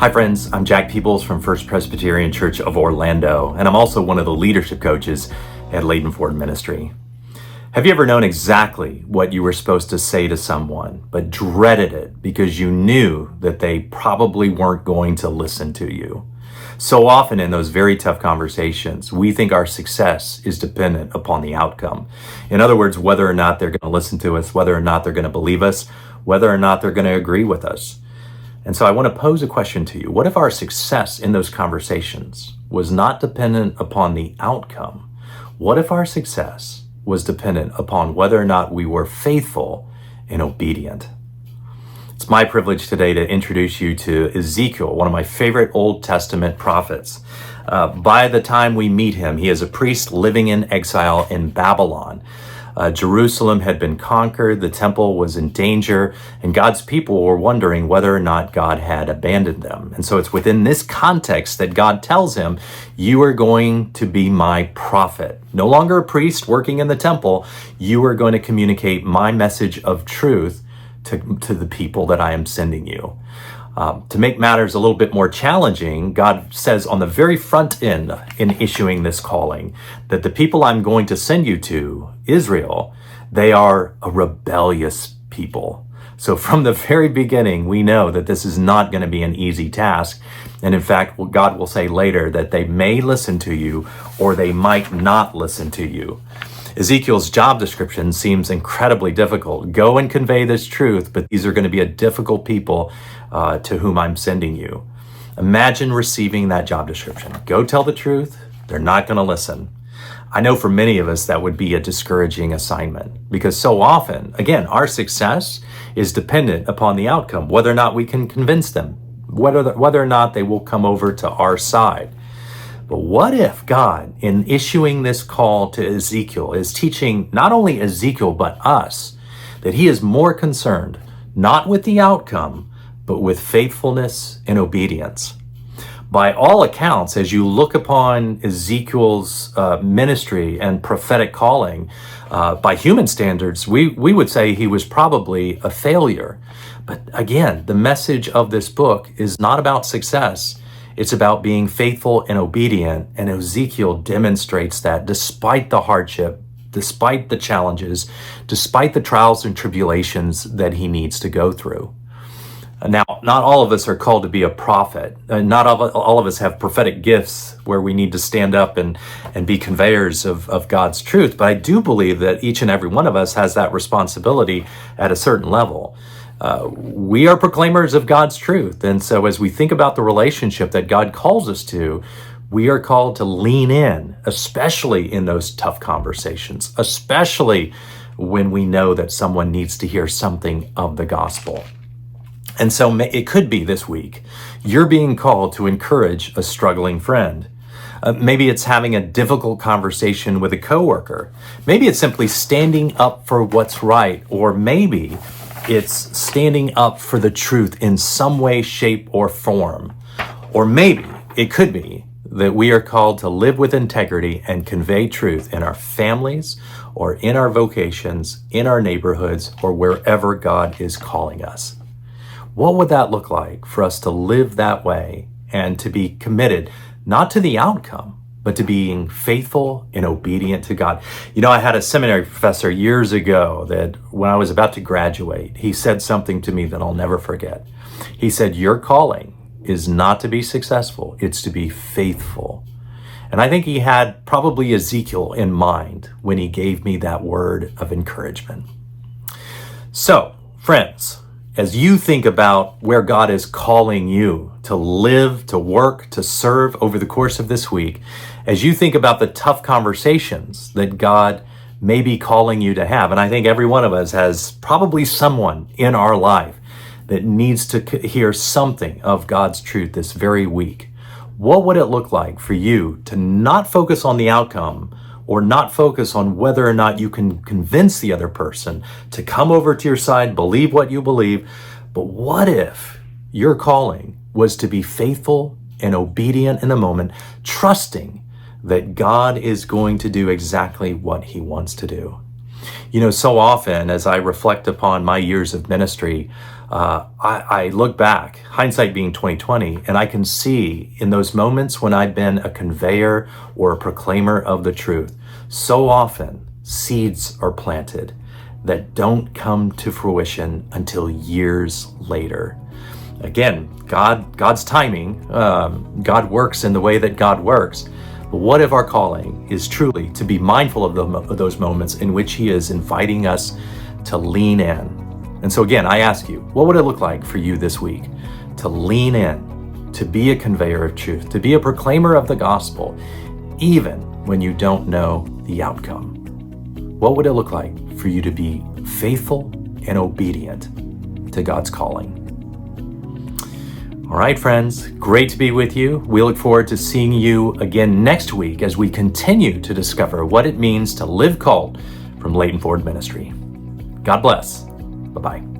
Hi friends, I'm Jack Peebles from First Presbyterian Church of Orlando, and I'm also one of the leadership coaches at Layton Ford Ministry. Have you ever known exactly what you were supposed to say to someone, but dreaded it because you knew that they probably weren't going to listen to you? So often in those very tough conversations, we think our success is dependent upon the outcome. In other words, whether or not they're going to listen to us, whether or not they're going to believe us, whether or not they're going to agree with us. And so I want to pose a question to you. What if our success in those conversations was not dependent upon the outcome? What if our success was dependent upon whether or not we were faithful and obedient? It's my privilege today to introduce you to Ezekiel, one of my favorite Old Testament prophets. By the time we meet him, he is a priest living in exile in Babylon. Jerusalem had been conquered, the temple was in danger, and God's people were wondering whether or not God had abandoned them. And so it's within this context that God tells him, you are going to be my prophet. No longer a priest working in the temple, you are going to communicate my message of truth to the people that I am sending you. To make matters a little bit more challenging, God says on the very front end in issuing this calling that the people I'm going to send you to, Israel, they are a rebellious people. So from the very beginning, we know that this is not going to be an easy task. And in fact, God will say later that they may listen to you or they might not listen to you. Ezekiel's job description seems incredibly difficult. Go and convey this truth, but these are going to be a difficult people to whom I'm sending you. Imagine receiving that job description. Go tell the truth. They're not going to listen. I know for many of us that would be a discouraging assignment because so often, again, our success is dependent upon the outcome, whether or not we can convince them, whether or not they will come over to our side. But what if God, in issuing this call to Ezekiel, is teaching not only Ezekiel, but us, that he is more concerned, not with the outcome, but with faithfulness and obedience? By all accounts, as you look upon Ezekiel's ministry and prophetic calling, by human standards, we would say he was probably a failure. But again, the message of this book is not about success. It's about being faithful and obedient, and Ezekiel demonstrates that despite the hardship, despite the challenges, despite the trials and tribulations that he needs to go through. Now, not all of us are called to be a prophet. Not all of us have prophetic gifts where we need to stand up and be conveyors of God's truth, but I do believe that each and every one of us has that responsibility at a certain level. We are proclaimers of God's truth. And so as we think about the relationship that God calls us to, we are called to lean in, especially in those tough conversations, especially when we know that someone needs to hear something of the gospel. And so it could be this week, you're being called to encourage a struggling friend. Maybe it's having a difficult conversation with a coworker. Maybe it's simply standing up for what's right, or maybe it's standing up for the truth in some way, shape, or form. Or maybe it could be that we are called to live with integrity and convey truth in our families or in our vocations, in our neighborhoods, or wherever God is calling us. What would that look like for us to live that way and to be committed, not to the outcome, but to being faithful and obedient to God? You know, I had a seminary professor years ago that when I was about to graduate, he said something to me that I'll never forget. He said, your calling is not to be successful, it's to be faithful. And I think he had probably Ezekiel in mind when he gave me that word of encouragement. So, friends, as you think about where God is calling you to live, to work, to serve over the course of this week, as you think about the tough conversations that God may be calling you to have, and I think every one of us has probably someone in our life that needs to hear something of God's truth this very week, what would it look like for you to not focus on the outcome or not focus on whether or not you can convince the other person to come over to your side, believe what you believe, but what if your calling was to be faithful and obedient in the moment, trusting that God is going to do exactly what he wants to do? You know, so often as I reflect upon my years of ministry, I look back, hindsight being 2020, and I can see in those moments when I've been a conveyor or a proclaimer of the truth, so often seeds are planted that don't come to fruition until years later. Again, God's timing, God works in the way that God works. But what if our calling is truly to be mindful of those moments in which He is inviting us to lean in? And so again, I ask you, what would it look like for you this week to lean in, to be a conveyor of truth, to be a proclaimer of the gospel, even when you don't know the outcome? What would it look like for you to be faithful and obedient to God's calling? All right, friends, great to be with you. We look forward to seeing you again next week as we continue to discover what it means to live called from Leighton Ford Ministry. God bless. Bye-bye.